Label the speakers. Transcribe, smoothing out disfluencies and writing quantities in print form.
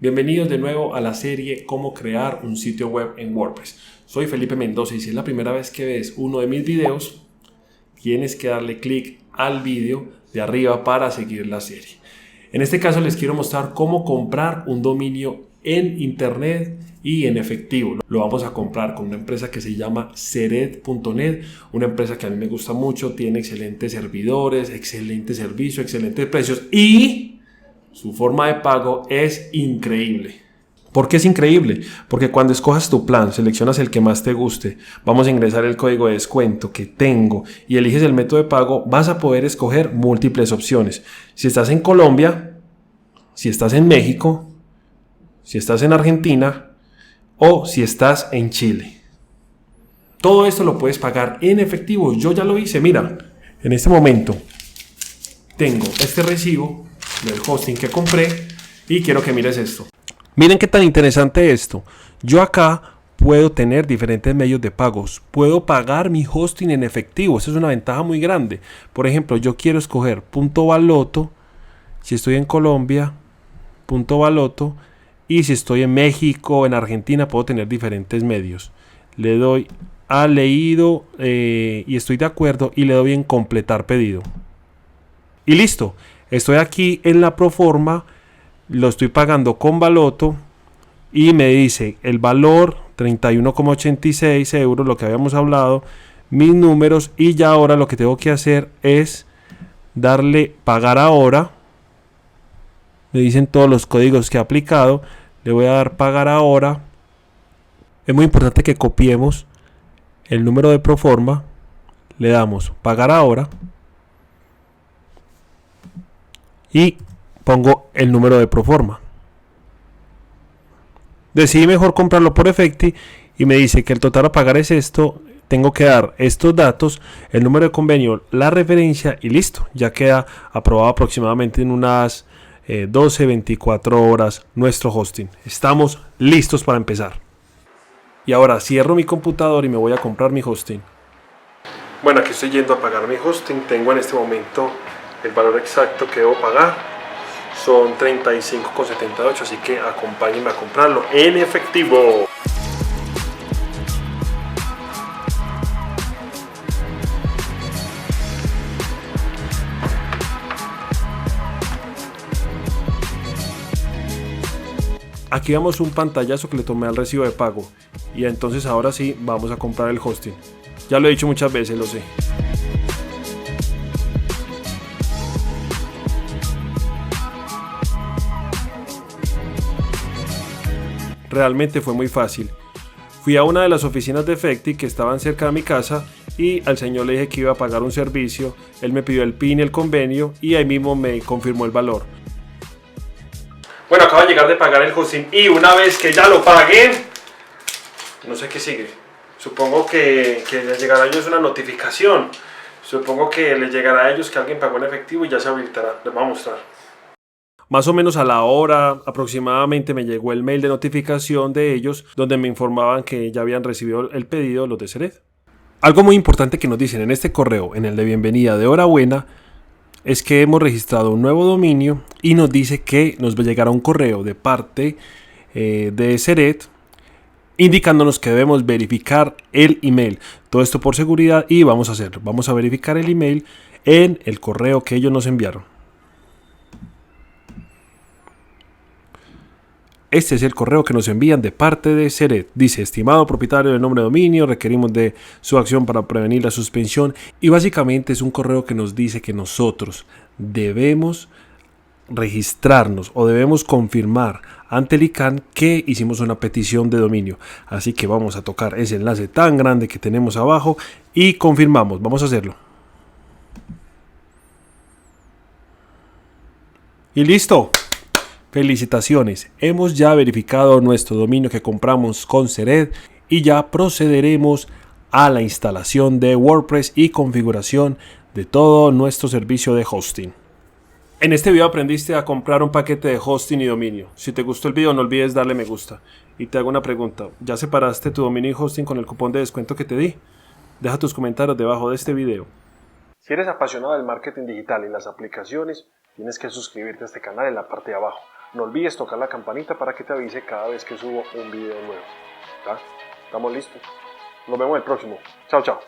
Speaker 1: Bienvenidos de nuevo a la serie Cómo crear un sitio web en WordPress. Soy Felipe Mendoza y si es la primera vez que ves uno de mis videos, tienes que darle clic al video de arriba para seguir la serie. En este caso les quiero mostrar cómo comprar un dominio en internet y en efectivo. Lo vamos a comprar con una empresa que se llama Sered.net, una empresa que a mí me gusta mucho, tiene excelentes servidores, excelente servicio, excelentes precios y su forma de pago es increíble. ¿Por qué es increíble? Porque cuando escojas tu plan, seleccionas el que más te guste, vamos a ingresar el código de descuento que tengo y eliges el método de pago, vas a poder escoger múltiples opciones. Si estás en Colombia, si estás en México, si estás en Argentina o si estás en Chile. Todo esto lo puedes pagar en efectivo. Yo ya lo hice, mira, en este momento tengo este recibo del hosting que compré y quiero que mires esto. Miren qué tan interesante esto. Yo acá puedo tener diferentes medios de pagos. Puedo pagar mi hosting en efectivo. Esa es una ventaja muy grande. Por ejemplo, yo quiero escoger Punto Baloto. Si estoy en Colombia, Punto Baloto. Y si estoy en México o en Argentina, puedo tener diferentes medios. Le doy a leído y estoy de acuerdo y le doy en completar pedido. Y listo. Estoy aquí en la proforma, lo estoy pagando con Baloto y me dice el valor 31,86 euros, lo que habíamos hablado, mis números, y ya ahora lo que tengo que hacer es darle pagar ahora. Me dicen todos los códigos que he aplicado, le voy a dar pagar ahora. Es muy importante que copiemos el número de proforma, le damos pagar ahora. Y pongo el número de proforma. Decidí mejor comprarlo por Efecti y me dice que el total a pagar es esto. Tengo que dar estos datos, el número de convenio, la referencia y listo. Ya queda aprobado aproximadamente en unas 12-24 horas nuestro hosting. Estamos listos para empezar. Y ahora cierro mi computador y me voy a comprar mi hosting. Bueno, aquí estoy yendo a pagar mi hosting. Tengo en este momento el valor exacto que debo pagar, son 35,78, así que acompáñenme a comprarlo en efectivo. Aquí vemos un pantallazo que le tomé al recibo de pago y entonces ahora sí vamos a comprar el hosting. Ya lo he dicho muchas veces, lo sé. Realmente fue muy fácil. Fui a una de las oficinas de Efecti que estaban cerca de mi casa y al señor le dije que iba a pagar un servicio. Él me pidió el PIN y el convenio y ahí mismo me confirmó el valor. Bueno, acabo de llegar de pagar el hosting y una vez que ya lo pagué, no sé qué sigue. Supongo que les llegará a ellos una notificación. Supongo que les llegará a ellos que alguien pagó en efectivo y ya se habilitará. Les voy a mostrar. Más o menos a la hora aproximadamente me llegó el mail de notificación de ellos donde me informaban que ya habían recibido el pedido los de Sered. Algo muy importante que nos dicen en este correo, en el de bienvenida de hora buena, es que hemos registrado un nuevo dominio y nos dice que nos llegará un correo de parte de Sered indicándonos que debemos verificar el email. Todo esto por seguridad y vamos a hacerlo. Vamos a verificar el email en el correo que ellos nos enviaron. Este es el correo que nos envían de parte de Sered. Dice, estimado propietario del nombre de dominio, requerimos de su acción para prevenir la suspensión. Y básicamente es un correo que nos dice que nosotros debemos registrarnos o debemos confirmar ante el ICANN que hicimos una petición de dominio. Así que vamos a tocar ese enlace tan grande que tenemos abajo y confirmamos. Vamos a hacerlo. Y listo. Felicitaciones, hemos ya verificado nuestro dominio que compramos con Sered y ya procederemos a la instalación de WordPress y configuración de todo nuestro servicio de hosting. En este video aprendiste a comprar un paquete de hosting y dominio. Si te gustó el video no olvides darle me gusta. Y te hago una pregunta, ¿ya separaste tu dominio y hosting con el cupón de descuento que te di? Deja tus comentarios debajo de este video. Si eres apasionado del marketing digital y las aplicaciones, tienes que suscribirte a este canal en la parte de abajo. No olvides tocar la campanita para que te avise cada vez que subo un video nuevo. ¿Está? ¿Estamos listos? Nos vemos en el próximo. Chao, chao.